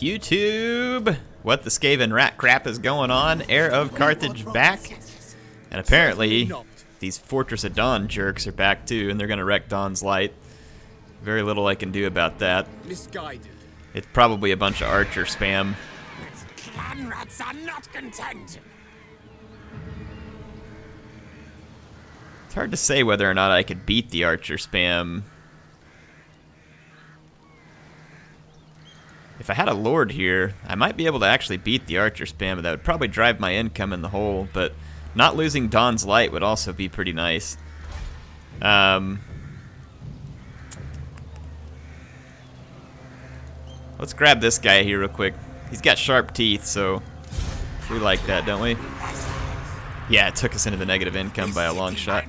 YouTube! What the Skaven rat crap is going on? Heir of Carthage back? And apparently, these Fortress of Dawn jerks are back too, and they're gonna wreck Dawn's Light. Very little I can do about that. Misguided. It's probably a bunch of archer spam. Clan rats are not content. It's hard to say whether or not I could beat the archer spam. If I had a lord here, I might be able to actually beat the archer spam, but that would probably drive my income in the hole, but not losing Dawn's Light would also be pretty nice. Let's grab this guy here real quick. He's got sharp teeth, so we like that, don't we? Yeah, it took us into the negative income by a long shot.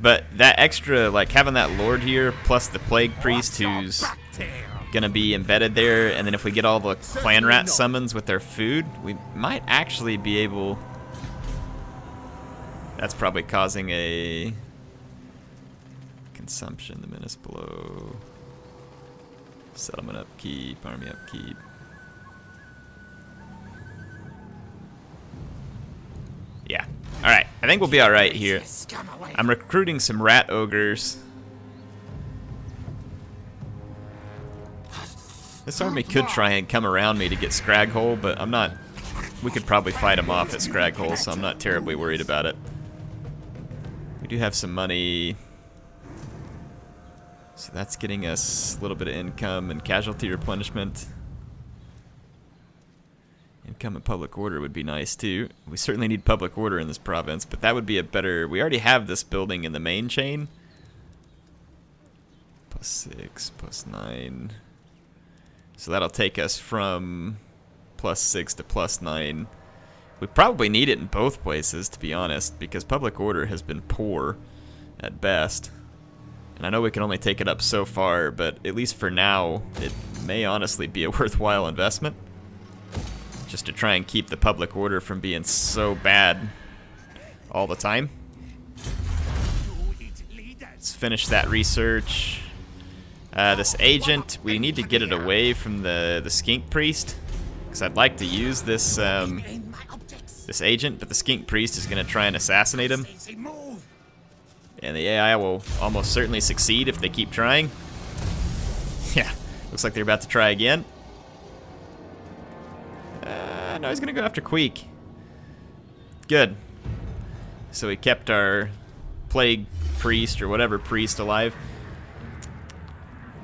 But that extra, like having that lord here, plus the plague priest who's gonna be embedded there, and then if we get all the clan rat summons with their food, we might actually be able... That's probably causing a consumption, the menace below. Settlement upkeep, army upkeep. Yeah. Alright, I think we'll be alright here. I'm recruiting some rat ogres. This army could try and come around me to get Scrag hole, but I'm not... We could probably fight him off at Scrag hole, so I'm not terribly worried about it. We do have some money... So that's getting us a little bit of income and casualty replenishment. Income and public order would be nice too. We certainly need public order in this province, but that would be a better... We already have this building in the main chain. +6, +9. So that'll take us from +6 to +9. We probably need it in both places, to be honest, because public order has been poor at best. And I know we can only take it up so far, but at least for now, it may honestly be a worthwhile investment. Just to try and keep the public order from being so bad all the time. Let's finish that research. This agent, we need to get it away from the skink priest, because I'd like to use this this agent, but the skink priest is going to try and assassinate him. And the AI will almost certainly succeed if they keep trying. Yeah, looks like they're about to try again. No, he's going to go after Queek. Good. So we kept our plague priest or whatever priest alive.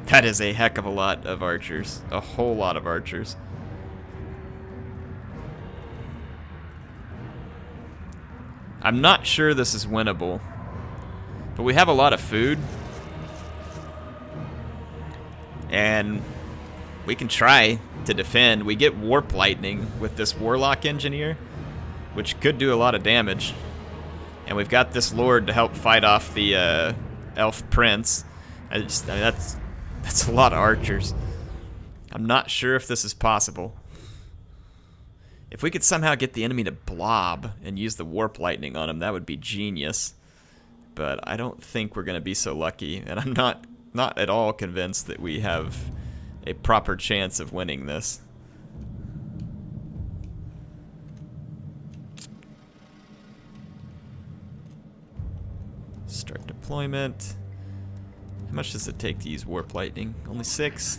That is a heck of a lot of archers. A whole lot of archers. I'm not sure this is winnable. But we have a lot of food. And we can try to defend. We get warp lightning with this warlock engineer, which could do a lot of damage. And we've got this lord to help fight off the elf prince. I mean, that's a lot of archers. I'm not sure if this is possible. If we could somehow get the enemy to blob and use the warp lightning on him, that would be genius. But I don't think we're going to be so lucky, and I'm not at all convinced that we have a proper chance of winning this. Start deployment. How much does it take to use warp lightning? Only 6.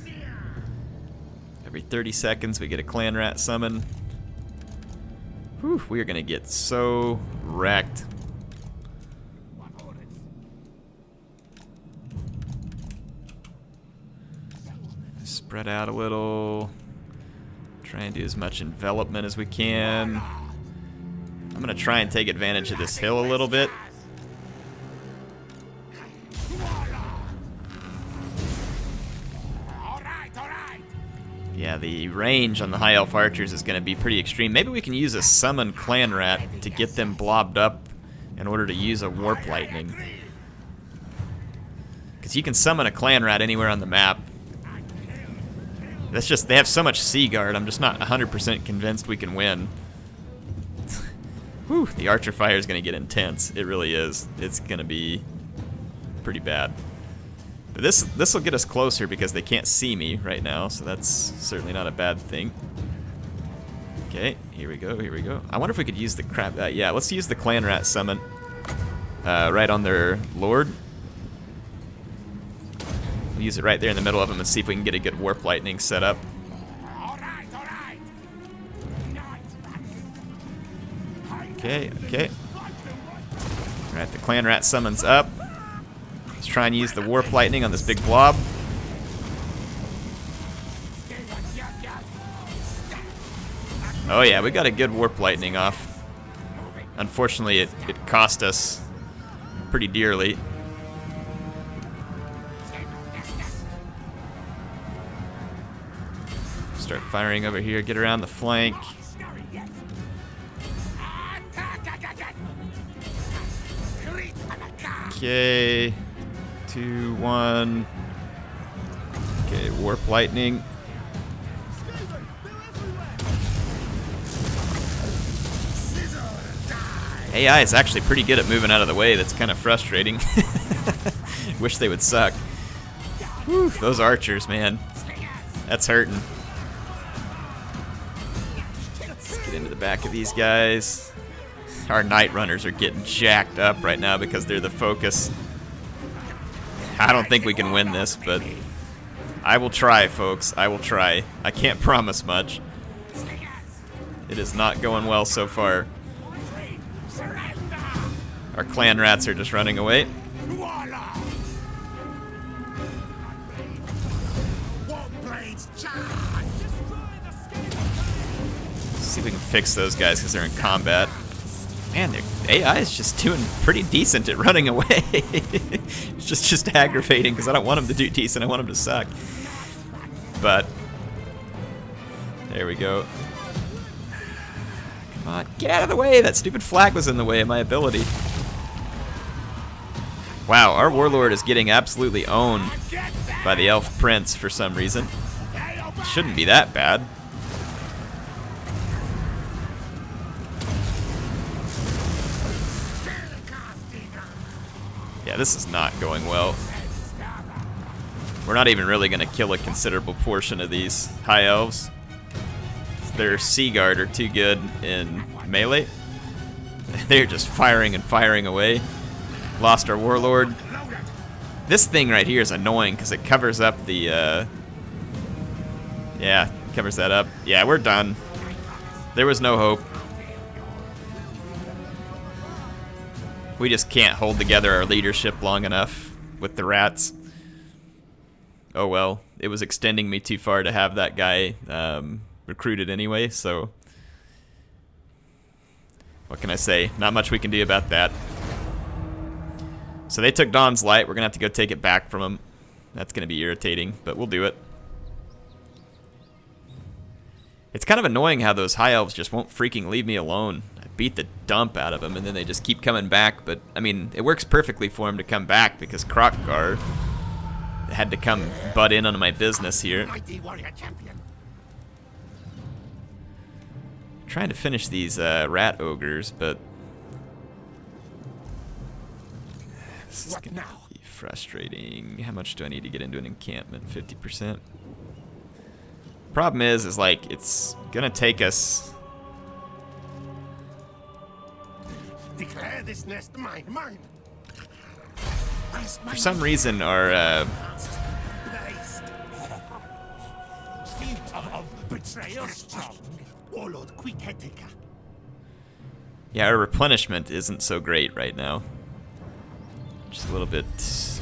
Every 30 seconds we get a clan rat summon. Whew, we are going to get so wrecked. Spread out a little. Try and do as much envelopment as we can. I'm going to try and take advantage of this hill a little bit. Yeah, the range on the High Elf archers is going to be pretty extreme. Maybe we can use a summon clan rat to get them blobbed up in order to use a warp lightning. Because you can summon a clan rat anywhere on the map. That's just, they have so much sea guard, I'm just not 100% convinced we can win. Whew, the archer fire is going to get intense. It really is. It's going to be pretty bad. But this will get us closer because they can't see me right now, so that's certainly not a bad thing. Okay, here we go, here we go. I wonder if we could use the crap... yeah, let's use the clan rat summon right on their lord. We'll use it right there in the middle of them and see if we can get a good warp lightning set up. Okay, okay. Alright, the clan rat summons up. Let's try and use the warp lightning on this big blob. Oh yeah, we got a good warp lightning off. Unfortunately, it cost us pretty dearly. Start firing over here, get around the flank. Okay, 2, 1. Okay, warp lightning. AI is actually pretty good at moving out of the way. That's kind of frustrating. Wish they would suck. Whew, those archers, man. That's hurting. Let's get into the back of these guys. Our night runners are getting jacked up right now because they're the focus. I don't think we can win this, but I will try, folks. I will try. I can't promise much. It is not going well so far. Our clan rats are just running away. See if we can fix those guys because they're in combat. Man, their AI is just doing pretty decent at running away. It's just aggravating because I don't want them to do decent. I want them to suck. But there we go. Come on, get out of the way! That stupid flag was in the way of my ability. Wow, our warlord is getting absolutely owned by the elf prince for some reason. It shouldn't be that bad. Yeah, this is not going well. We're not even really going to kill a considerable portion of these high elves. Their Sea Guard are too good in melee. They're just firing and firing away. Lost our warlord. This thing right here is annoying because it covers up the... yeah, covers that up. Yeah, we're done. There was no hope. We just can't hold together our leadership long enough with the rats. Oh well, it was extending me too far to have that guy recruited anyway, so... what can I say? Not much we can do about that. So they took Dawn's Light. We're going to have to go take it back from them. That's going to be irritating, but we'll do it. It's kind of annoying how those high elves just won't freaking leave me alone. I beat the dump out of them, and then they just keep coming back. But, I mean, it works perfectly for them to come back because Krokgar had to come butt in on my business here. Trying to finish these rat ogres, but... this is gonna be frustrating. How much do I need to get into an encampment? 50%. Problem is like it's gonna take us. Declare this nest mine. For some reason, our betrayal strong. Warlord Queek Headtaker. yeah, our replenishment isn't so great right now. Just a little bit.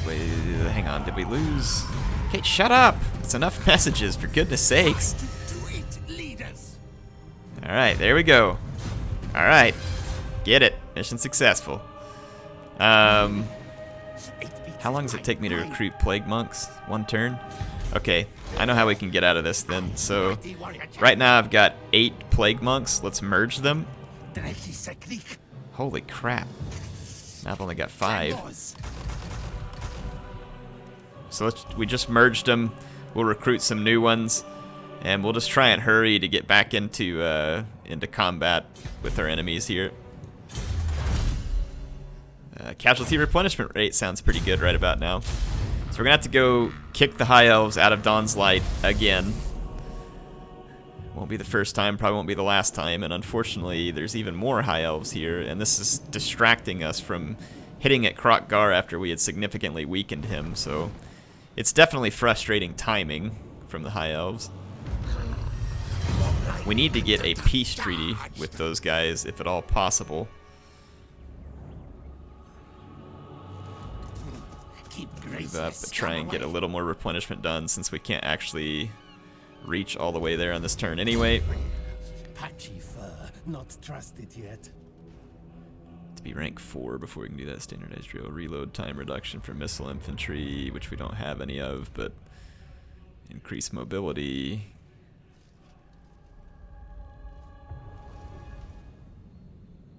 Wait, hang on. Did we lose? Okay, shut up. It's enough messages, for goodness sakes. Alright, there we go. Alright. Get it. Mission successful. How long does it take me to recruit plague monks? 1 turn? Okay, I know how we can get out of this then. So, right now I've got 8 plague monks. Let's merge them. Holy crap. Now I've only got 5. So we just merged them. We'll recruit some new ones, and we'll just try and hurry to get back into combat with our enemies here. Casualty replenishment rate sounds pretty good right about now. So we're going to have to go kick the High Elves out of Dawn's Light again. Won't be the first time, probably won't be the last time, and unfortunately there's even more High Elves here, and this is distracting us from hitting at Kroq-Gar after we had significantly weakened him, so it's definitely frustrating timing from the High Elves. We need to get a peace treaty with those guys, if at all possible. Move up, but try and get a little more replenishment done, since we can't actually reach all the way there on this turn anyway. Patchy fur, not trusted yet. To be rank 4 before we can do that standardized drill. Reload time reduction for missile infantry, which we don't have any of, but increase mobility.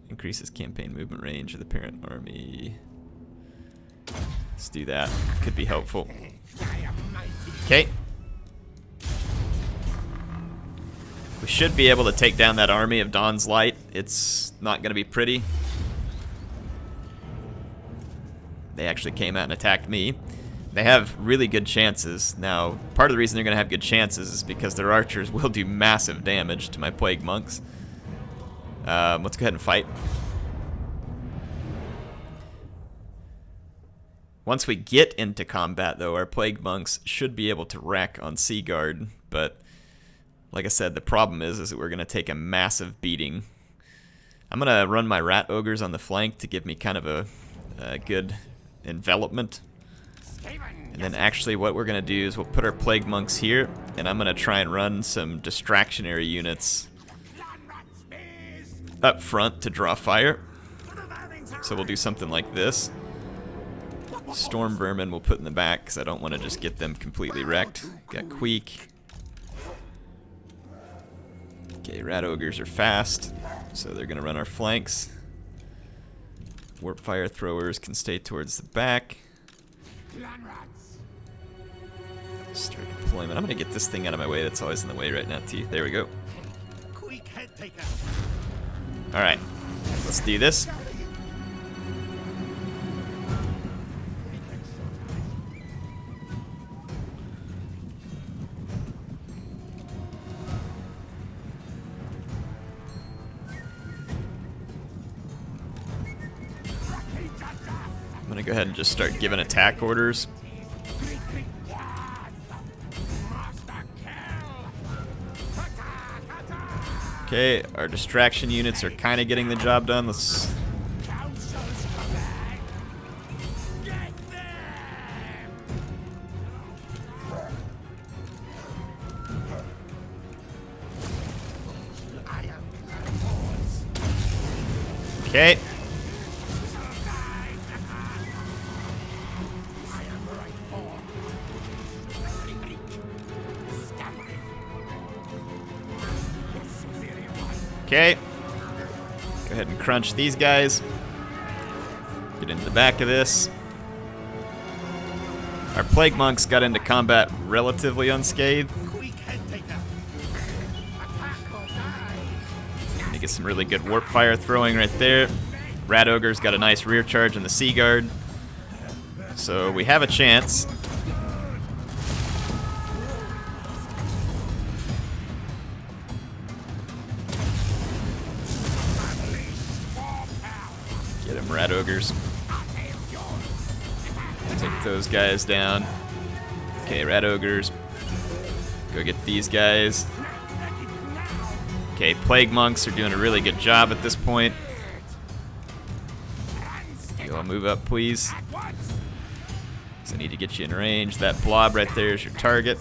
Increases campaign movement range of the parent army. Let's do that. Could be helpful. Okay. We should be able to take down that army of Dawn's Light. It's not going to be pretty. They actually came out and attacked me. They have really good chances. Now, part of the reason they're going to have good chances is because their archers will do massive damage to my Plague Monks. Let's go ahead and fight. Once we get into combat, though, our Plague Monks should be able to wreck on Seaguard, but like I said, the problem is that we're going to take a massive beating. I'm going to run my Rat Ogres on the flank to give me kind of a good envelopment. And then actually what we're going to do is we'll put our Plague Monks here, and I'm going to try and run some distractionary units up front to draw fire. So we'll do something like this. Storm Vermin we'll put in the back, because I don't want to just get them completely wrecked. Got Queek. Okay, Rat Ogres are fast, so they're going to run our flanks. Warp Fire Throwers can stay towards the back. Start deployment. I'm going to get this thing out of my way. That's always in the way right now, too. There we go. Queek Headtaker. Alright, let's do this. I'm gonna go ahead and just start giving attack orders. Okay, our distraction units are kind of getting the job done. Let's... Okay. Okay. Go ahead and crunch these guys. Get into the back of this. Our Plague Monks got into combat relatively unscathed. Queek Headtaker. Gonna get some really good warp fire throwing right there. Rat Ogre's got a nice rear charge in the Sea Guard. So we have a chance. Get him, Rat Ogres. Take those guys down. Okay, Rat Ogres. Go get these guys. Okay, Plague Monks are doing a really good job at this point. You all move up, please. So I need to get you in range. That blob right there is your target.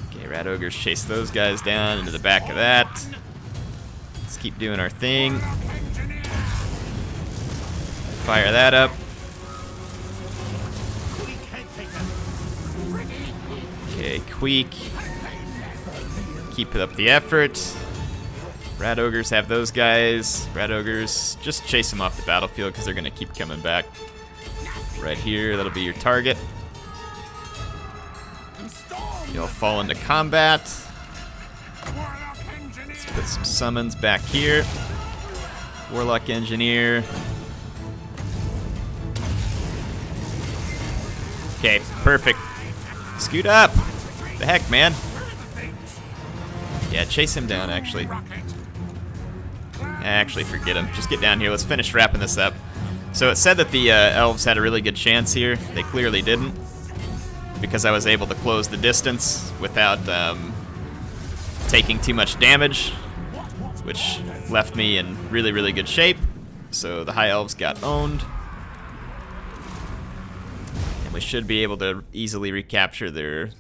Okay, Rat Ogres chase those guys down into the back of that. Let's keep doing our thing. Fire that up. Okay, Queek. Keep up the effort. Rat Ogres have those guys. Rat Ogres, just chase them off the battlefield because they're going to keep coming back. Right here, that'll be your target. You'll fall into combat. Let's put some summons back here. Warlock Engineer. Okay, perfect. Scoot up. The heck, man. Yeah, chase him down, actually. Actually, forget him. Just get down here. Let's finish wrapping this up. So it said that the elves had a really good chance here. They clearly didn't, because I was able to close the distance without taking too much damage, which left me in really, really good shape. So the High Elves got owned. And we should be able to easily recapture the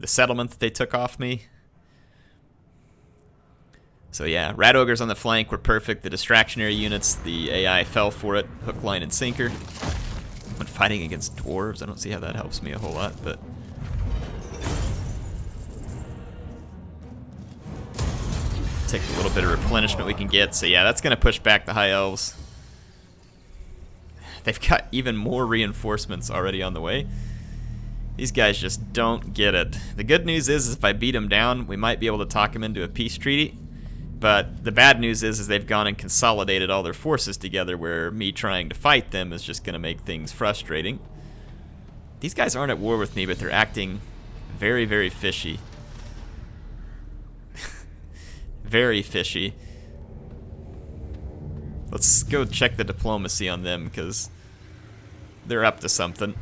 settlement that they took off me. So yeah, Rat Ogres on the flank were perfect. The distractionary units, the AI fell for it. Hook, line, and sinker. When fighting against dwarves, I don't see how that helps me a whole lot, but... take a little bit of replenishment we can get. So yeah, that's going to push back the High Elves. They've got even more reinforcements already on the way. These guys just don't get it. The good news is if I beat them down, we might be able to talk them into a peace treaty. But the bad news is they've gone and consolidated all their forces together, where me trying to fight them is just going to make things frustrating. These guys aren't at war with me, but they're acting very, very fishy. Very fishy. Let's go check the diplomacy on them, because they're up to something.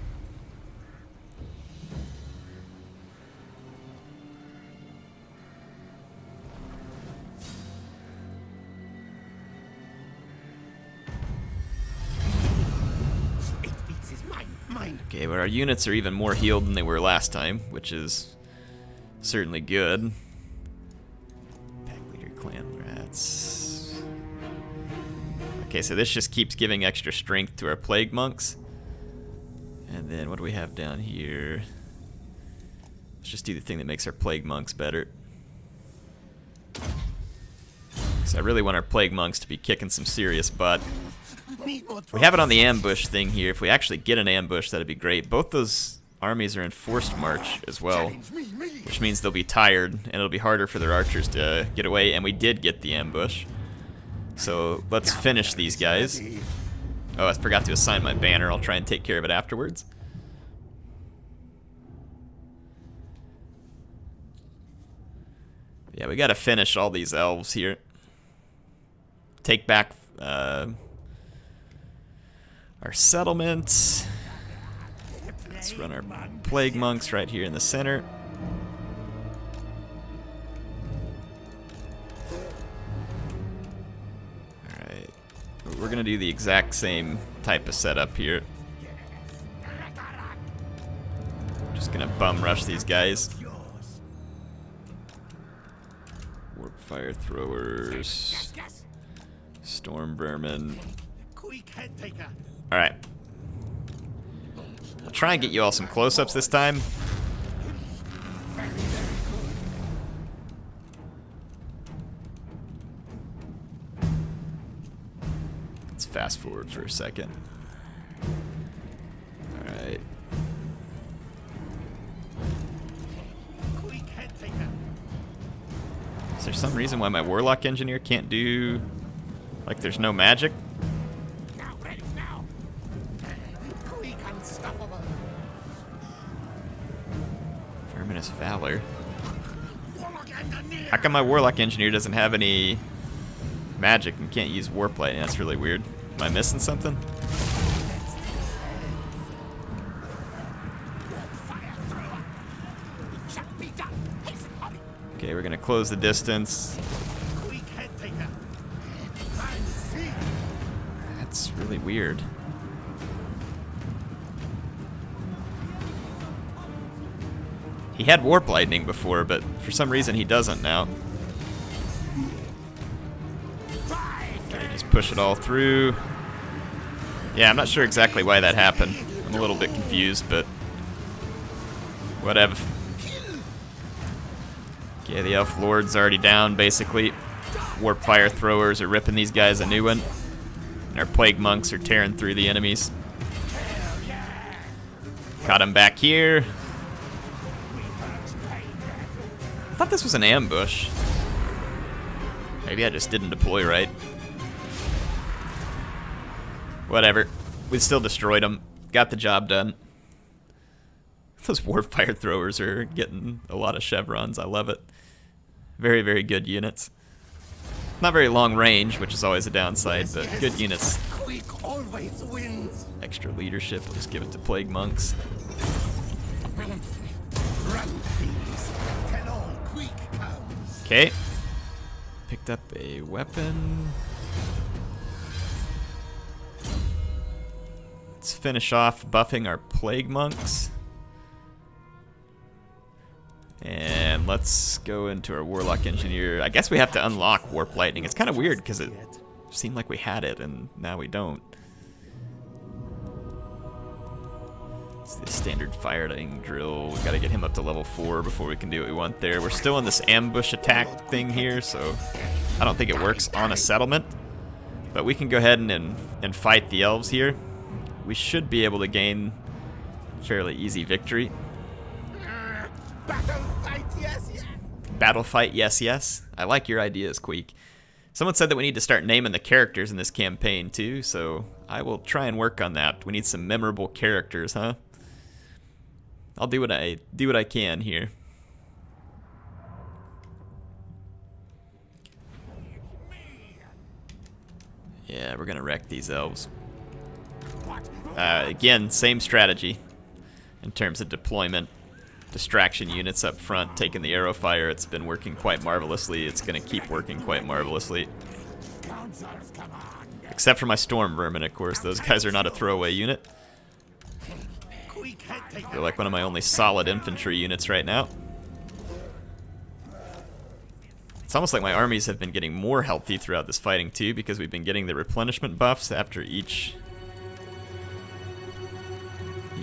Okay, but our units are even more healed than they were last time, which is certainly good. Pack leader, clan rats. Okay, so this just keeps giving extra strength to our plague monks. And then what do we have down here? Let's just do the thing that makes our plague monks better. So I really want our plague monks to be kicking some serious butt. We have it on the ambush thing here. If we actually get an ambush, that'd be great. Both those armies are in forced march as well, which means they'll be tired, and it'll be harder for their archers to get away, and we did get the ambush. So let's finish these guys. Oh, I forgot to assign my banner. I'll try and take care of it afterwards. Yeah, we gotta finish all these elves here. Take back our settlement. Let's run our plague monks right here in the center. Alright. We're gonna do the exact same type of setup here. Just gonna bum rush these guys. Warp fire throwers. Storm vermin. Queek Headtaker. Alright. I'll try and get you all some close-ups this time. Let's fast forward for a second. Alright. Queek Headtaker. Is there some reason why my Warlock Engineer can't do... like there's no magic? Verminous Valor. How come my Warlock Engineer doesn't have any magic and can't use Warp Light? That's really weird. Am I missing something? Okay, we're gonna close the distance. That's really weird. He had Warp Lightning before, but for some reason he doesn't now. Okay, just push it all through. Yeah, I'm not sure exactly why that happened. I'm a little bit confused, but whatever. Okay, the Elf Lord's already down, basically. Warp Fire Throwers are ripping these guys a new one. And our Plague Monks are tearing through the enemies. Caught him back here. I thought this was an ambush. Maybe I just didn't deploy right. Whatever. We still destroyed them. Got the job done. Those warp fire throwers are getting a lot of chevrons. I love it. Very, very good units. Not very long range, which is always a downside, but good units. Queek always wins. Extra leadership, we'll just give it to Plague Monks. Run, thieves. Tell all Queek comes. Okay. Picked up a weapon. Let's finish off buffing our Plague Monks. And let's go into our Warlock Engineer. I guess we have to unlock Warp Lightning. It's kind of weird because it seemed like we had it and now we don't. It's the standard firing drill. We've got to get him up to level 4 before we can do what we want there. We're still in this ambush attack thing here, so I don't think it works on a settlement. But we can go ahead and fight the elves here. We should be able to gain fairly easy victory. Battle fight, yes, yes. Battle fight, yes, yes. I like your ideas, Queek. Someone said that we need to start naming the characters in this campaign too, so I will try and work on that. We need some memorable characters, huh? I'll do what I can here. Yeah, we're gonna wreck these elves. Again, same strategy in terms of deployment. Distraction units up front, taking the arrow fire. It's been working quite marvelously. It's going to keep working quite marvelously. Except for my storm vermin, of course. Those guys are not a throwaway unit. They're like one of my only solid infantry units right now. It's almost like my armies have been getting more healthy throughout this fighting too, because we've been getting the replenishment buffs after each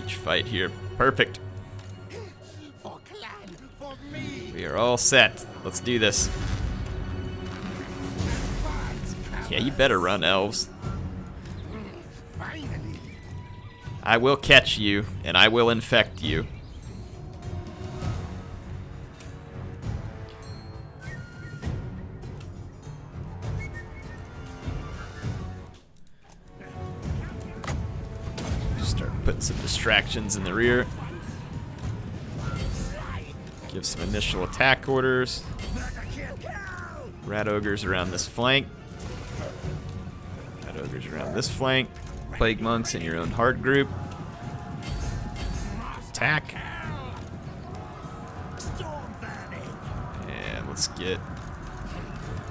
fight here. Perfect. We are all set. Let's do this. Yeah, you better run, elves. I will catch you, and I will infect you. Start putting some distractions in the rear. Give some initial attack orders. Rat ogres around this flank. Rat ogres around this flank. Plague monks in your own hard group. Attack. And let's get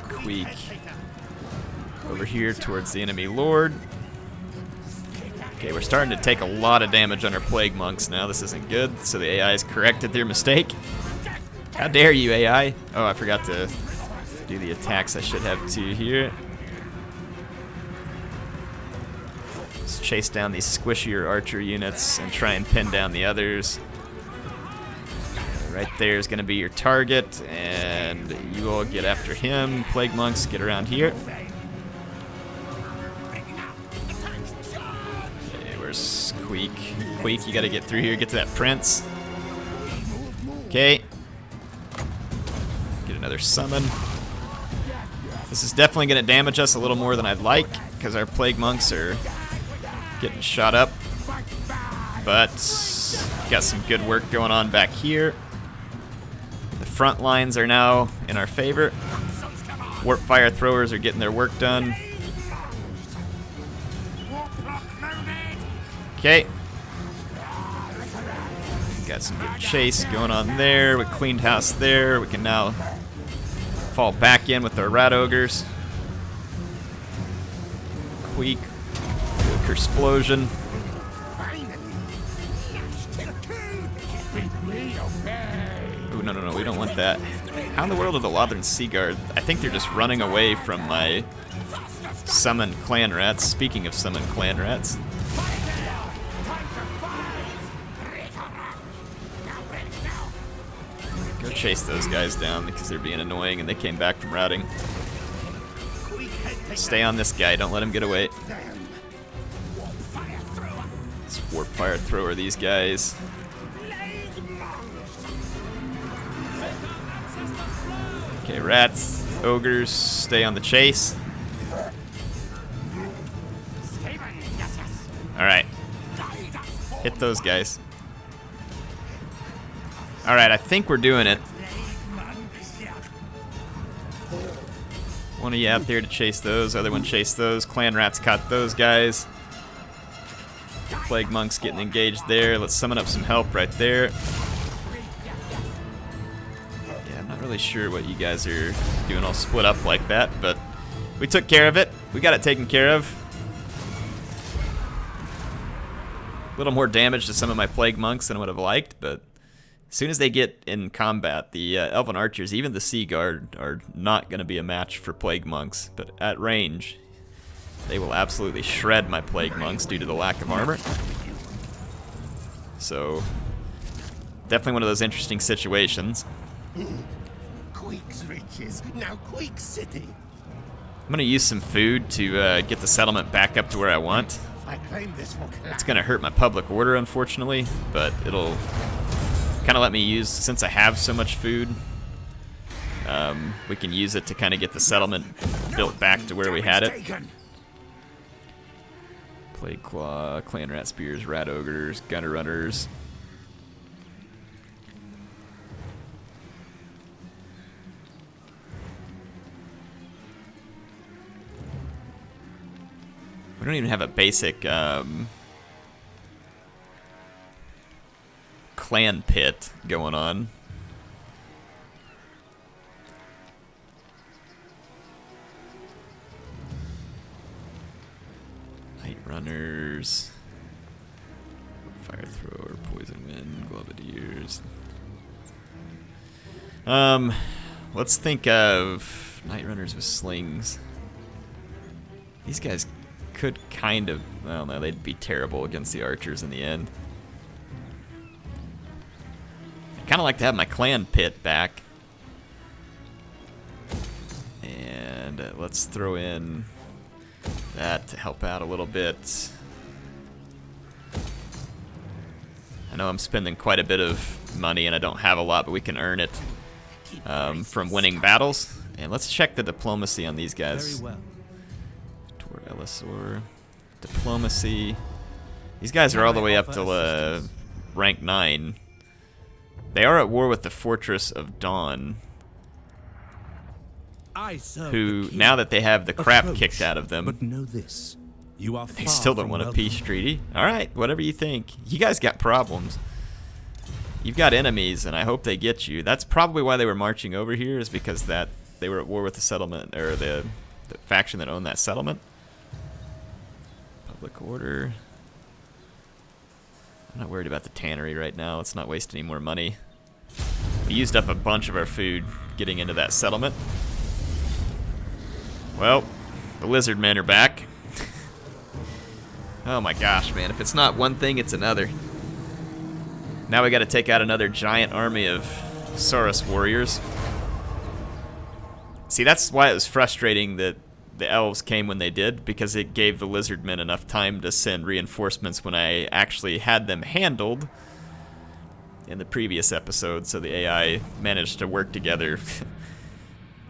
Queek over here towards the enemy lord. Okay, we're starting to take a lot of damage on our plague monks now. This isn't good, so the AI has corrected their mistake. How dare you, AI? Oh, I forgot to do the attacks I should have to here. Let's chase down these squishier archer units and try and pin down the others. Right there is going to be your target, and you all get after him. Plague monks, get around here. Okay, where's Queek? Queek, you got to get through here, get to that prince. Okay. Get another summon. This is definitely going to damage us a little more than I'd like, because our plague monks are getting shot up. But got some good work going on back here. The front lines are now in our favor. Warp fire throwers are getting their work done. Okay. Got some good chase going on there. We cleaned house there. We can now fall back in with our rat ogres. Queek. Explosion. Ooh, no, we don't want that. How in the world are the Lothern Sea Guard? I think they're just running away from my summoned clan rats. Speaking of summoned clan rats. Go chase those guys down because they're being annoying and they came back from routing. Stay on this guy, don't let him get away. Let's warp fire thrower these guys. Okay, rats, ogres, stay on the chase. Alright. Hit those guys. Alright, I think we're doing it. One of you out there to chase those, other one chase those. Clan rats caught those guys. Plague monks getting engaged there. Let's summon up some help right there. Yeah, I'm not really sure what you guys are doing all split up like that, but we took care of it. We got it taken care of. A little more damage to some of my plague monks than I would have liked, but as soon as they get in combat, the elven archers, even the sea guard, are not going to be a match for plague monks. But at range, they will absolutely shred my plague monks due to the lack of armor. So, definitely one of those interesting situations. Queek's riches, now Queek City. I'm going to use some food to get the settlement back up to where I want. I claim this for It's going to hurt my public order, unfortunately, but it'll kind of let me use, since I have so much food, we can use it to kind of get the settlement built back to where we had it. Plague Claw, Clan Rat Spears, Rat Ogres, Gunner Runners. We don't even have a basic clan pit going on. Night Runners, Fire Thrower, Poison Wind, Glovadiers. Let's think of Night Runners with slings. These guys could kind of, well, no, they'd be terrible against the archers in the end. I kind of like to have my clan pit back. And let's throw in that to help out a little bit. I know I'm spending quite a bit of money and I don't have a lot, but we can earn it from winning battles. And let's check the diplomacy on these guys. Very well. Elisor, diplomacy. These guys are all the way up to rank 9. They are at war with the Fortress of Dawn, who, now that they have the crap kicked out of them, but know this, you are they still don't want a peace treaty. Alright, whatever you think. You guys got problems. You've got enemies, and I hope they get you. That's probably why they were marching over here, is because that they were at war with the settlement, or the faction that owned that settlement. Public order. I'm not worried about the tannery right now. Let's not waste any more money. We used up a bunch of our food getting into that settlement. Well, the Lizardmen are back. Oh my gosh, man. If it's not one thing, it's another. Now we gotta take out another giant army of Saurus warriors. See, that's why it was frustrating that the elves came when they did, because it gave the Lizardmen enough time to send reinforcements when I actually had them handled in the previous episode, so the AI managed to work together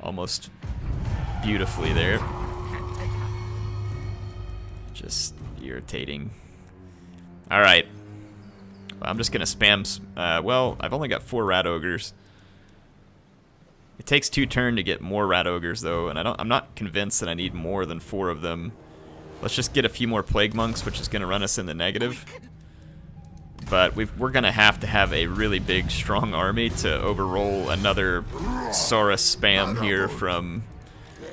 almost beautifully there. Just irritating. Alright. Well, I'm just gonna spam, well, I've only got 4 Rat Ogres. It takes 2 turns to get more Rat Ogres, though, and I'm not convinced that I need more than 4 of them. Let's just get a few more Plague Monks, which is going to run us in the negative. But we're going to have a really big, strong army to overroll another Saurus spam here from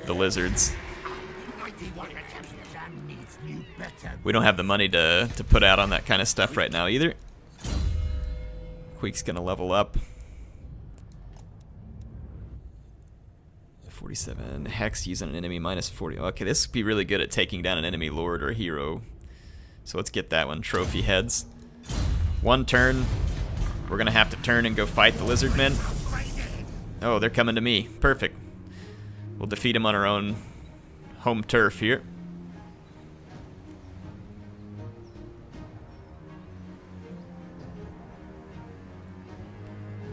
the Lizards. We don't have the money to put out on that kind of stuff right now, either. Queek's going to level up. 47. Hex using an enemy minus 40. Okay, this would be really good at taking down an enemy lord or hero. So let's get that one. Trophy heads. 1 turn. We're going to have to turn and go fight the Lizardmen. Oh, they're coming to me. Perfect. We'll defeat them on our own home turf here.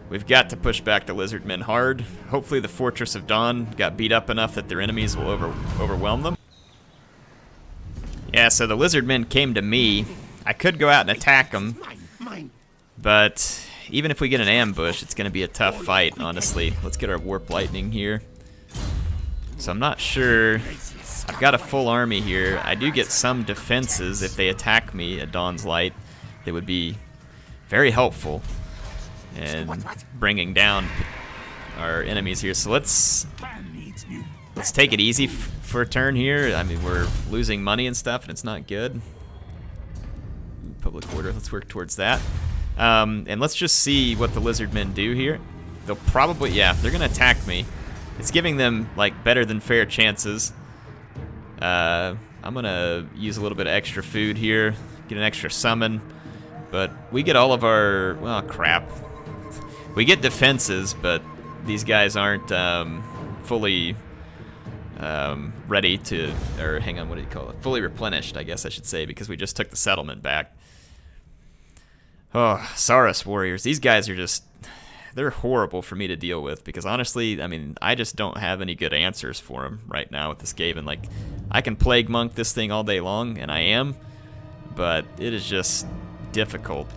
We've got to push back the Lizardmen hard. Hopefully the Fortress of Dawn got beat up enough that their enemies will overwhelm them. Yeah, so the Lizardmen came to me. I could go out and attack them, but even if we get an ambush, it's going to be a tough fight, honestly. Let's get our warp lightning here. So I'm not sure. I've got a full army here. I do get some defenses if they attack me at Dawn's Light. They would be very helpful in bringing down our enemies here. So let's take it easy for a turn here. I mean, we're losing money and stuff, and it's not good. Public order, let's work towards that. And let's just see what the Lizardmen do here. They'll probably, yeah, they're gonna attack me. It's giving them like better than fair chances. I'm gonna use a little bit of extra food here, get an extra summon, but we get all of our, well, crap. We get defenses, but these guys aren't fully ready to, or hang on, what do you call it? Fully replenished, I guess I should say, because we just took the settlement back. Oh, Saurus warriors. These guys are just, they're horrible for me to deal with because honestly, I mean, I just don't have any good answers for them right now with the Skaven. Like, I can Plague Monk this thing all day long, and I am, but it is just difficult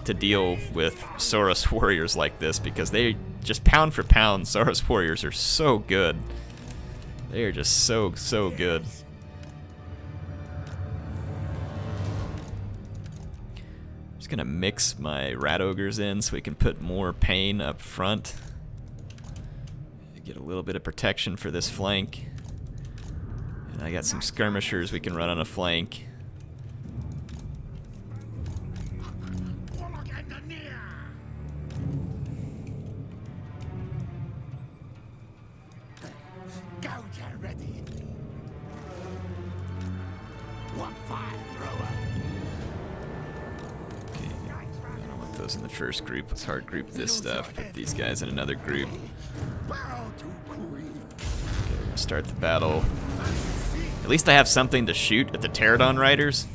to deal with Saurus warriors like this because they just pound for pound, Saurus warriors are so good. They are just so good. Just gonna mix my rat ogres in so we can put more pain up front. Get a little bit of protection for this flank. And I got some skirmishers we can run on a flank. In the first group, let's hard group this stuff, put these guys in another group. Okay, we're gonna start the battle. At least I have something to shoot at the Pterodon Riders.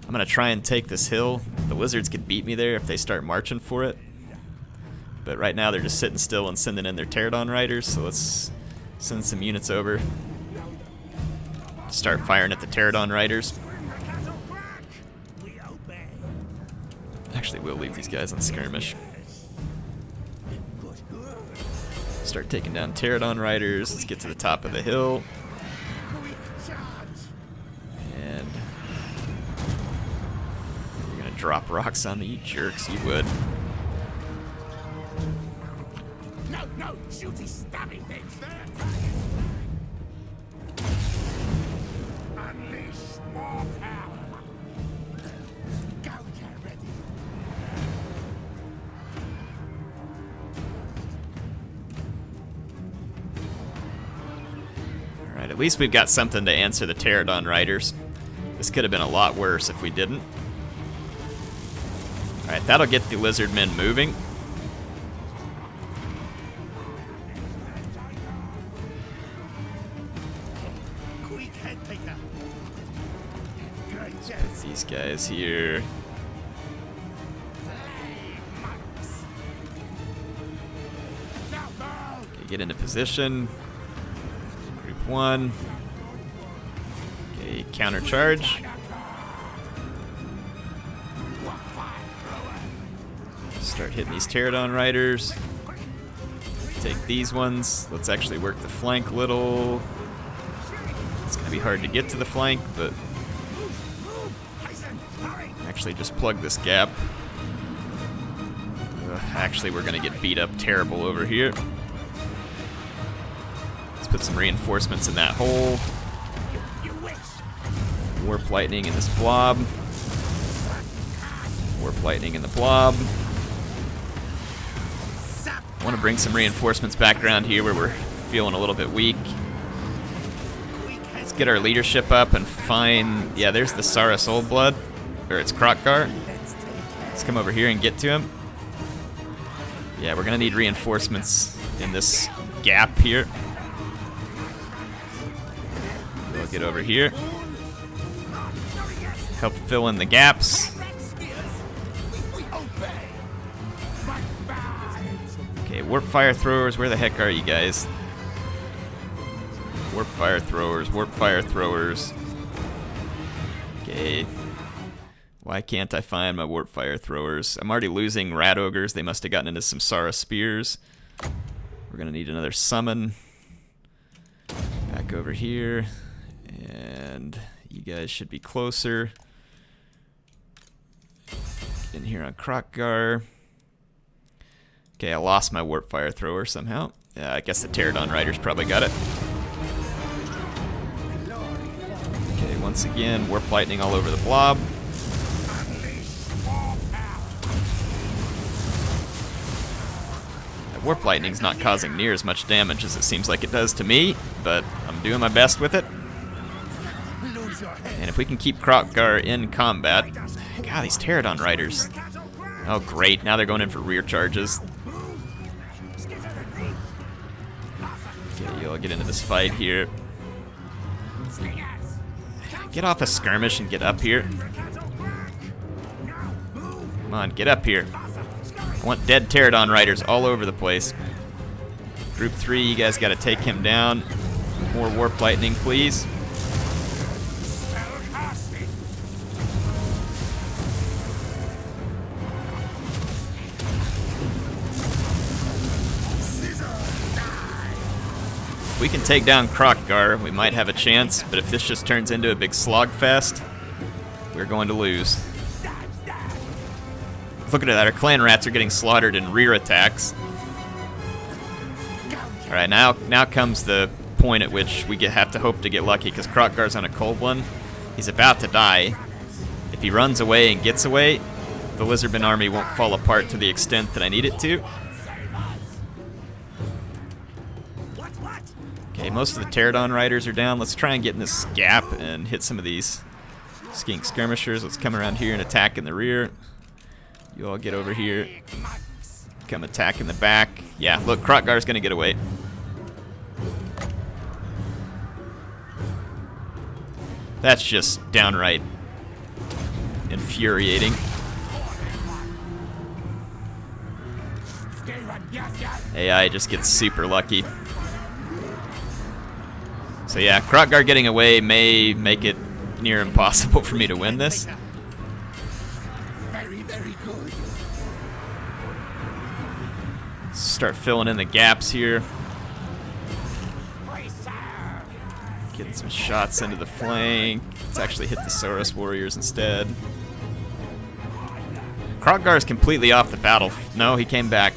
I'm gonna try and take this hill. The lizards could beat me there if they start marching for it. But right now they're just sitting still and sending in their Pterodon Riders, so let's send some units over. Start firing at the Pterodon Riders. Actually, we'll leave these guys on skirmish. Start taking down Pterodon Riders. Let's get to the top of the hill. And you're gonna drop rocks on me, you jerks. You would. No, shooty, stabby things there. Unleash more power. Alright, at least we've got something to answer the Pterodon Riders. This could have been a lot worse if we didn't. Alright, that'll get the Lizardmen moving. Queek Headtaker. Put these guys here. Okay, get into position. Group 1. Okay, counter charge. Start hitting these Pterodon Riders. Take these ones. Let's actually work the flank a little. It's gonna be hard to get to the flank, but actually just plug this gap. Actually, we're gonna get beat up terrible over here. Let's put some reinforcements in that hole. Warp lightning in this blob. Warp lightning in the blob. I want to bring some reinforcements back around here where we're feeling a little bit weak. Let's get our leadership up and find... Yeah, there's the Saurus Old Blood. Or it's Krokgar. Let's come over here and get to him. Yeah, we're going to need reinforcements in this gap here. We'll get over here. Help fill in the gaps. Okay, warp fire throwers, where the heck are you guys? Warp fire throwers, warp fire throwers. Okay. Why can't I find my warp fire throwers? I'm already losing rat ogres. They must have gotten into some Sara spears. We're gonna need another summon. Back over here. And you guys should be closer. Get in here on Kroq-Gar. Okay, I lost my warp fire thrower somehow. I guess the Pterodon Riders probably got it. Okay, once again, warp lightning all over the blob. That warp lightning's not causing near as much damage as it seems like it does to me, but I'm doing my best with it. And if we can keep Kroq-Gar in combat... God, these Pterodon Riders. Oh, great. Now they're going in for rear charges. Okay, you all get into this fight here. Get off a skirmish and get up here. Come on, get up here. I want dead Pterodon Riders all over the place. Group 3, you guys got to take him down. More warp lightning, please. If we can take down Kroq-Gar, we might have a chance, but if this just turns into a big slogfest, we're going to lose. Look at that, our clan rats are getting slaughtered in rear attacks. Alright, now comes the point at which we have to hope to get lucky, because Kroq-Gar's on a cold one. He's about to die. If he runs away and gets away, the Lizardmen army won't fall apart to the extent that I need it to. Okay, most of the Pterodon Riders are down. Let's try and get in this gap and hit some of these skink skirmishers. Let's come around here and attack in the rear. You all get over here. Come attack in the back. Yeah, look, Kroq-Gar's gonna get away. That's just downright infuriating. AI just gets super lucky. So yeah, Kroq-Gar getting away may make it near impossible for me to win this. Very, very good. Start filling in the gaps here. Getting some shots into the flank. Let's actually hit the Saurus warriors instead. Kroq-Gar is completely off the battle. No, he came back.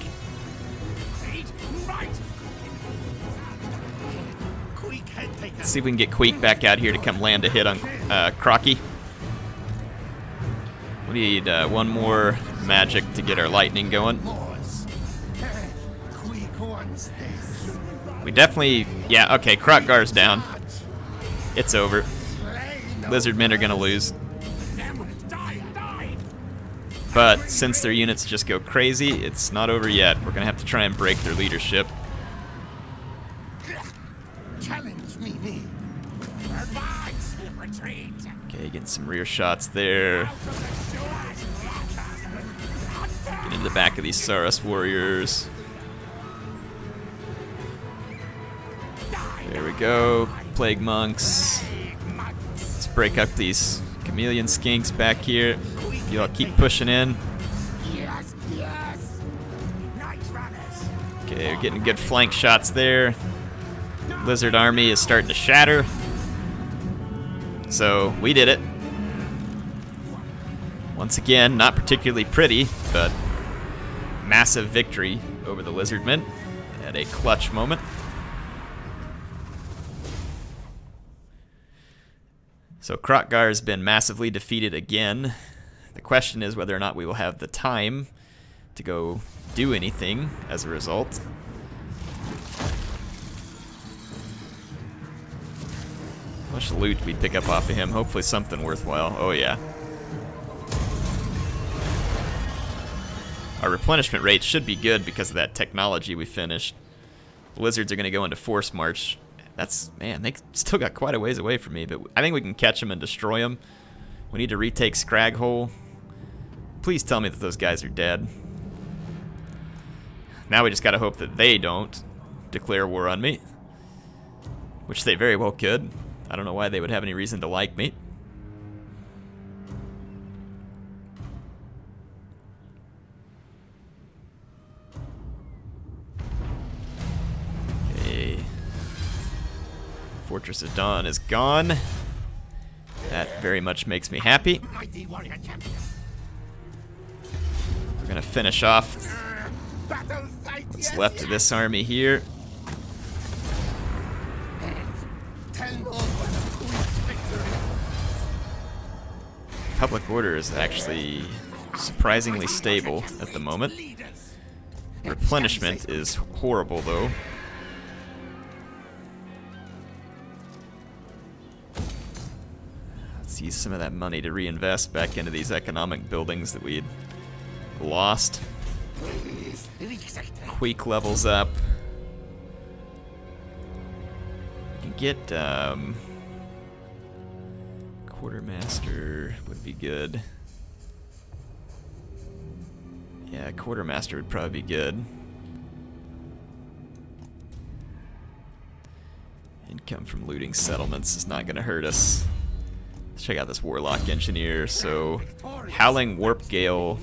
Let's see if we can get Queek back out here to come land a hit on Crocky. We need one more magic to get our lightning going. We definitely... Yeah, okay, Kroq-Gar's down. It's over. Lizardmen are going to lose. But since their units just go crazy, it's not over yet. We're going to have to try and break their leadership. Okay, getting some rear shots there. Get into the back of these Saurus warriors. There we go. Plague monks. Let's break up these chameleon skinks back here. You all keep pushing in. Okay, we're getting good flank shots there. Lizard army is starting to shatter. So, we did it. Once again, not particularly pretty, but massive victory over the Lizardmen at a clutch moment. So Kroq-Gar has been massively defeated again. The question is whether or not we will have the time to go do anything as a result. How much loot we pick up off of him? Hopefully something worthwhile. Oh yeah. Our replenishment rate should be good because of that technology we finished. The lizards are going to go into force march. That's, man, they still got quite a ways away from me, but I think we can catch them and destroy them. We need to retake Scrag Hole. Please tell me that those guys are dead. Now we just got to hope that they don't declare war on me, which they very well could. I don't know why they would have any reason to like me. Fortress of Dawn is gone. That very much makes me happy. Mighty warrior champion. We're gonna finish off Battle fight. what's Yes, left yes. of this army here. Tell no one of Queek's victory. Public order is actually surprisingly stable at the moment. Leaders. Replenishment is horrible though. Let's use some of that money to reinvest back into these economic buildings that we'd lost. Queek levels up. We can get Quartermaster would be good. Yeah, Quartermaster would probably be good. Income from looting settlements is not going to hurt us. Let's check out this Warlock Engineer. So, Howling Warp Gale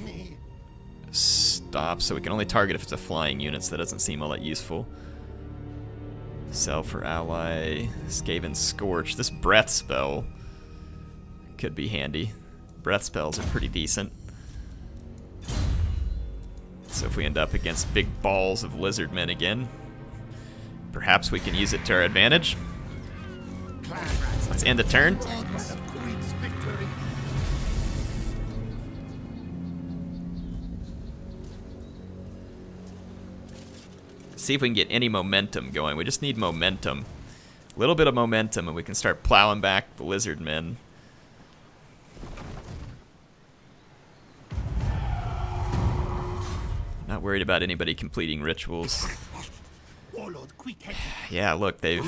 stops, so we can only target if it's a flying unit, so that doesn't seem all that useful. Sell for ally. Skaven Scorch. This breath spell could be handy. Breath spells are pretty decent. So if we end up against big balls of Lizardmen again, perhaps we can use it to our advantage. Let's end the turn. See if we can get any momentum going. We just need momentum. A little bit of momentum and we can start plowing back the Lizardmen. Not worried about anybody completing rituals. Warlord Queek Headtaker. Yeah, look, they've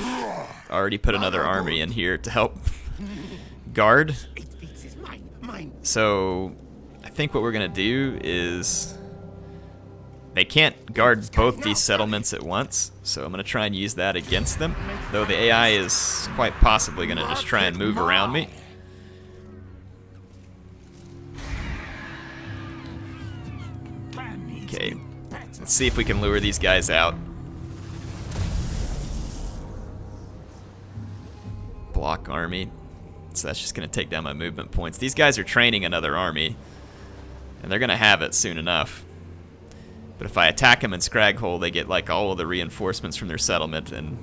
already put another army in here to help guard. It beats his mine. So I think what we're gonna do is they can't guard both these settlements at once, so I'm gonna try and use that against them. Though the AI is quite possibly gonna just try and move around me. Okay, let's see if we can lure these guys out. Block army. So that's just going to take down my movement points. These guys are training another army, and they're going to have it soon enough. But if I attack them in Scrag Hole, they get like all of the reinforcements from their settlement, and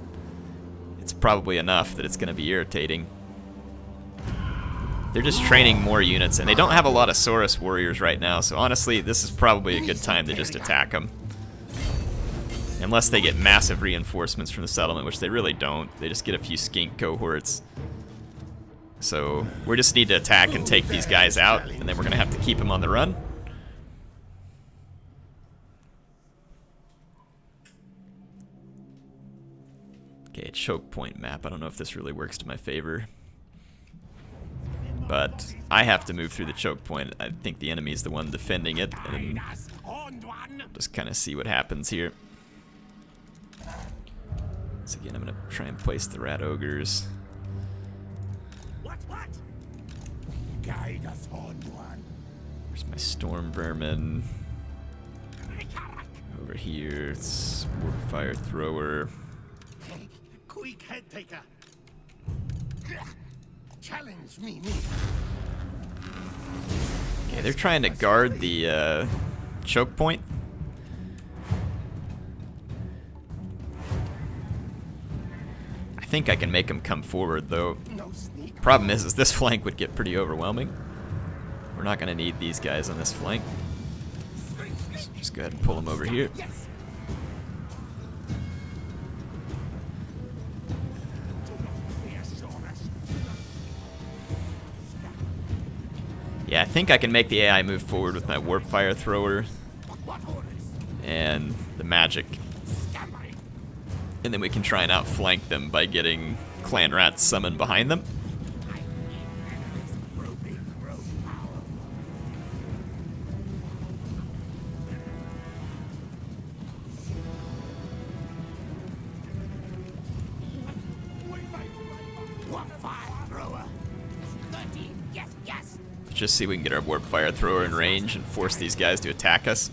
it's probably enough that it's going to be irritating. They're just training more units, and they don't have a lot of Saurus warriors right now, so honestly, this is probably a good time to just attack them. Unless they get massive reinforcements from the settlement, which they really don't. They just get a few skink cohorts. So we just need to attack and take these guys out, and then we're going to have to keep them on the run. Okay, choke point map. I don't know if this really works to my favor. But I have to move through the choke point. I think the enemy is the one defending it, and just kind of see what happens here. So again, I'm gonna try and place the rat ogres. What? Guide us on one. Where's my storm vermin? Over here, it's fire thrower. Queek Headtaker. Challenge me. Okay, they're trying to guard the choke point. I think I can make them come forward, though. No sneak. Problem is this flank would get pretty overwhelming. We're not going to need these guys on this flank. So just go ahead and pull them over here. Yes. Yeah, I think I can make the AI move forward with my warp fire thrower and the magic. And then we can try and outflank them by getting clan rats summoned behind them. Just see if we can get our warp fire thrower in range and force these guys to attack us.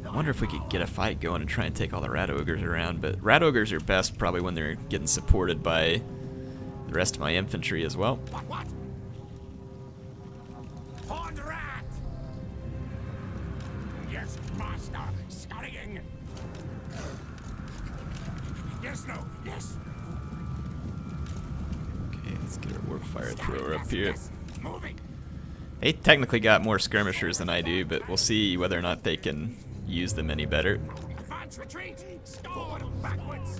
I wonder if we could get a fight going and try and take all the rat ogres around, but rat ogres are best probably when they're getting supported by the rest of my infantry as well. What? Horned rat! Yes, master. Scurrying. Yes, no, yes. Okay, let's get our warp fire thrower up here. Yes. Moving. They technically got more skirmishers than I do, but we'll see whether or not they can use them any better. Advance retreat. Forward, backwards.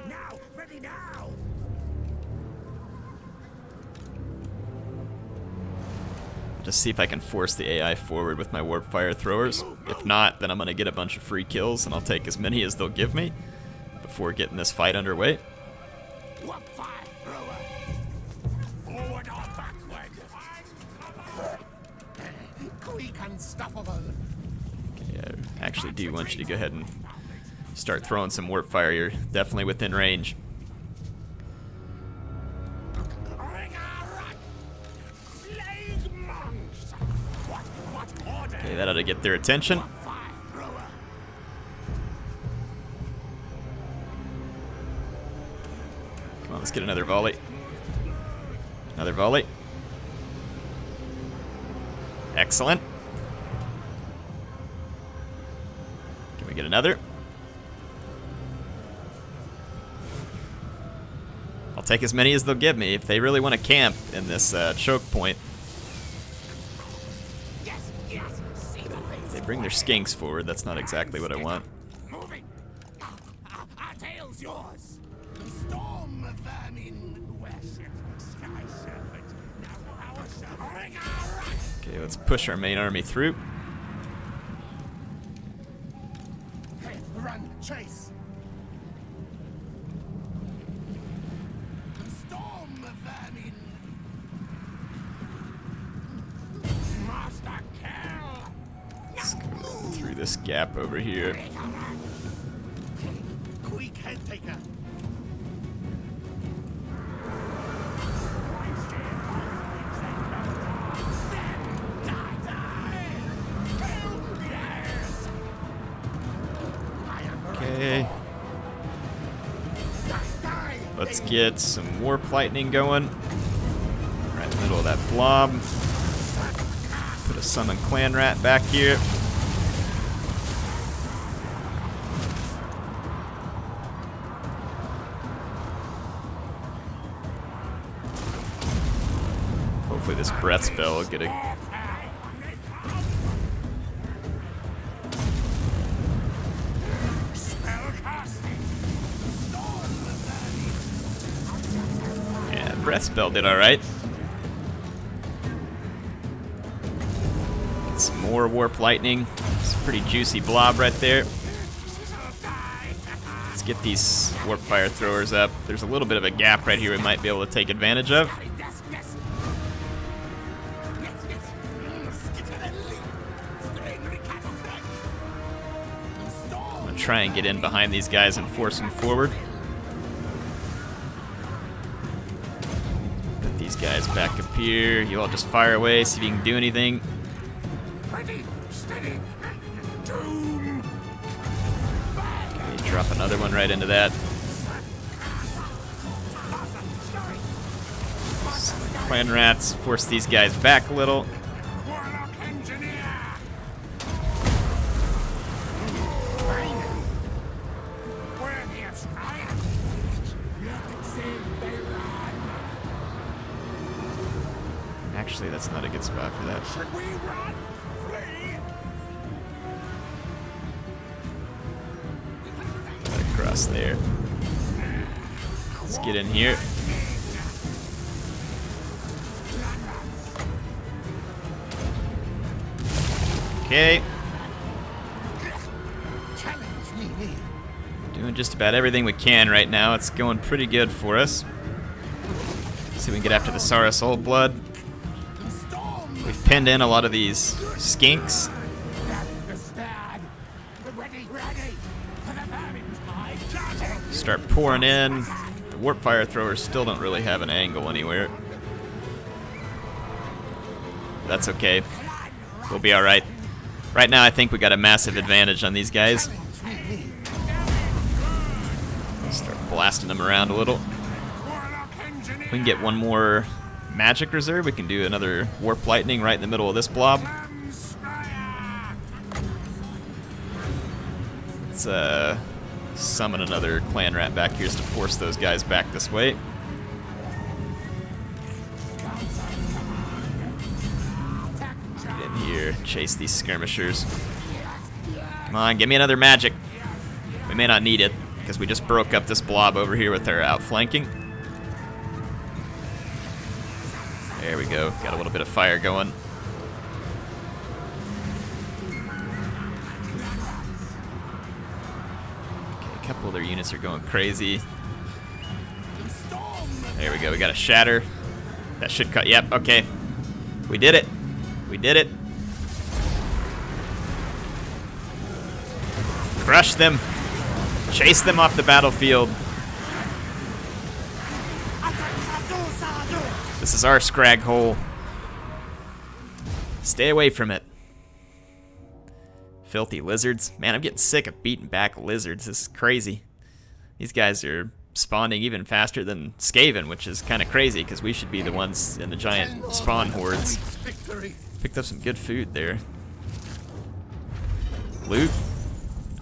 Now, ready now. Just see if I can force the AI forward with my warp fire throwers. If not, then I'm gonna get a bunch of free kills and I'll take as many as they'll give me before getting this fight underway. Warp fire thrower. Forward or backward. Queek unstoppable. Yeah, I actually do want you to go ahead and start throwing some warp fire. You're definitely within range. Okay, that ought to get their attention. Come on, let's get another volley. Another volley. Excellent. Can we get another? I'll take as many as they'll give me if they really want to camp in this choke point. If they bring their skinks forward, that's not exactly what I want. Moving. Our tail's yours. Storm vermin. Worship sky serpent. Now our serpent. Okay, let's push our main army through. Run, chase. Storm vermin. Master kill. Let's go through this gap over here. Queek Headtaker. Okay. Let's get some warp lightning going. Right in the middle of that blob. Put a summon clan rat back here. Hopefully this breath spell will get a... Yeah, breath spell did alright. Get some more warp lightning. It's a pretty juicy blob right there. Let's get these warp fire throwers up. There's a little bit of a gap right here we might be able to take advantage of. I'm gonna try and get in behind these guys and force them forward. Put these guys back up here. You all just fire away, see if you can do anything. Ready, steady, doom. Okay, drop another one right into that. Clan rats, force these guys back a little. Warlock engineer. Worthy of triumph. Actually, that's not a good spot for that. Should we run? Flee? Right across there. Let's get in here. Okay. Challenge me. Doing just about everything we can right now. It's going pretty good for us. See if we can get after the Saurus Old Blood. We've pinned in a lot of these skinks. Start pouring in. The warp fire throwers still don't really have an angle anywhere. That's okay. We'll be alright. Right now, I think we got a massive advantage on these guys. Start blasting them around a little. We can get one more magic reserve. We can do another warp lightning right in the middle of this blob. Let's summon another clan rat back here just to force those guys back this way. Get in here, chase these skirmishers. Come on, give me another magic. We may not need it, because we just broke up this blob over here with our outflanking. There we go, got a little bit of fire going. Okay, a couple of their units are going crazy. There we go, we got a shatter. That should cut, yep, okay. We did it. We did it. Crush them. Chase them off the battlefield. This is our Scrag hole. Stay away from it. Filthy lizards. Man, I'm getting sick of beating back lizards. This is crazy. These guys are spawning even faster than Skaven, which is kind of crazy because we should be the ones in the giant spawn hordes. Picked up some good food there. Loot.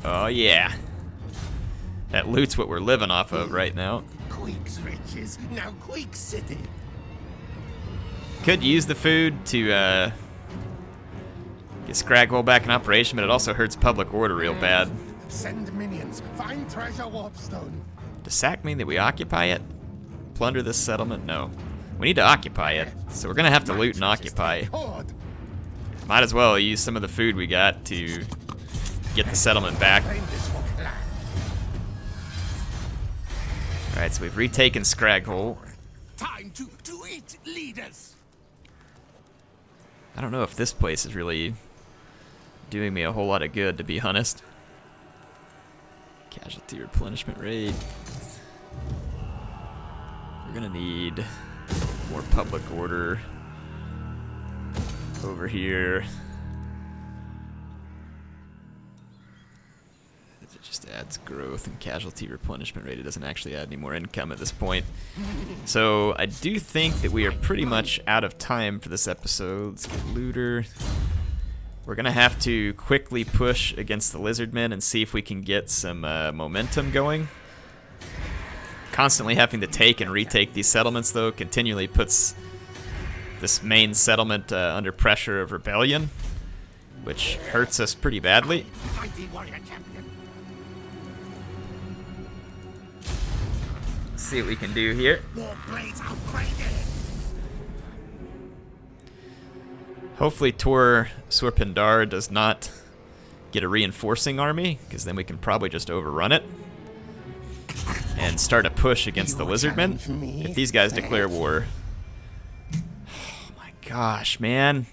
Oh yeah. That loot's what we're living off of right now. Queek's riches, now Queek City. Could use the food to get Scrag hole back in operation, but it also hurts public order real bad. Send minions, find treasure warpstone. Does sack mean that we occupy it? Plunder this settlement? No. We need to occupy it, so we're gonna have to loot and occupy. Might as well use some of the food we got to get the settlement back. Alright, so we've retaken Scrag hole. Time to eat leaders. I don't know if this place is really doing me a whole lot of good, to be honest. Casualty replenishment raid. We're gonna need more public order over here. It just adds growth and casualty replenishment rate. It doesn't actually add any more income at this point. So I do think that we are pretty much out of time for this episode. Let's get looter. We're gonna have to quickly push against the Lizardmen and see if we can get some momentum going. Constantly having to take and retake these settlements, though, continually puts this main settlement under pressure of rebellion, which hurts us pretty badly. Mighty warrior champion. Let's see what we can do here. War blades upgraded. Hopefully Tor Surpindar does not get a reinforcing army, because then we can probably just overrun it and start a push against the Lizardmen. If these guys declare war... Oh my gosh, man.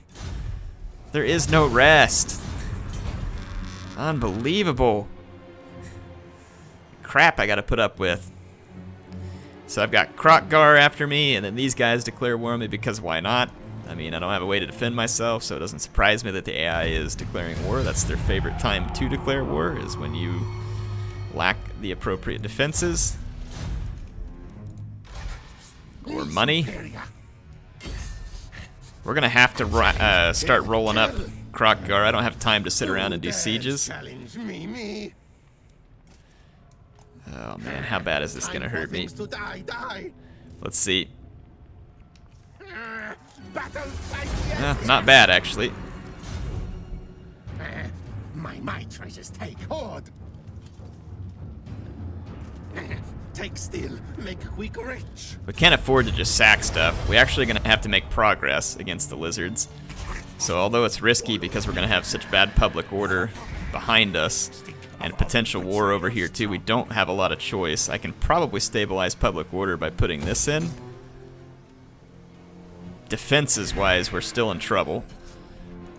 There is no rest. Unbelievable. Crap I gotta put up with. So I've got Krokgar after me, and then these guys declare war on me because why not? I mean, I don't have a way to defend myself, so it doesn't surprise me that the AI is declaring war. That's their favorite time to declare war, is when you lack the appropriate defenses or money. We're gonna have to start rolling up Krokgar. I don't have time to sit around and do sieges. Challenge me. Oh man, how bad is this gonna hurt me? Let's see. Not bad, actually. My treasures take hold. Take still, make Queek rich. We can't afford to just sack stuff. We're actually going to have to make progress against the lizards. So although it's risky because we're going to have such bad public order behind us and potential war over here too, we don't have a lot of choice. I can probably stabilize public order by putting this in. Defenses-wise, we're still in trouble.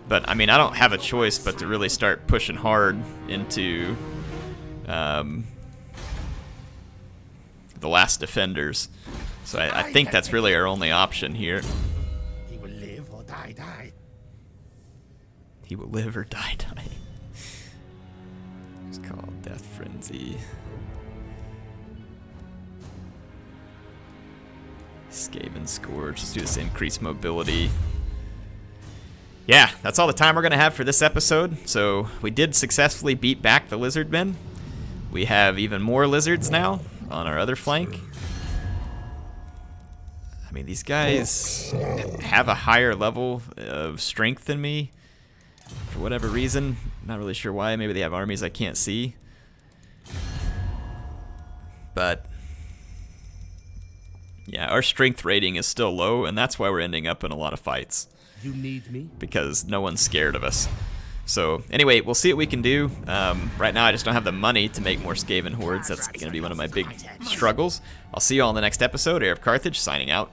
But, I mean, I don't have a choice but to really start pushing hard into the last defenders. So I think that's really our only option here. He will live or die. He will live or die. It's called Death Frenzy. Skaven Scourge. Let's do this increased mobility. Yeah, that's all the time we're going to have for this episode. So we did successfully beat back the Lizardmen. We have even more lizards now on our other flank. I mean, these guys have a higher level of strength than me for whatever reason. Not really sure why. Maybe they have armies I can't see. But yeah, our strength rating is still low, and that's why we're ending up in a lot of fights. You need me? Because no one's scared of us. So anyway, we'll see what we can do. Right now I just don't have the money to make more Skaven hordes. That's going to be one of my big struggles. I'll see you all in the next episode. HeirofCarthage signing out.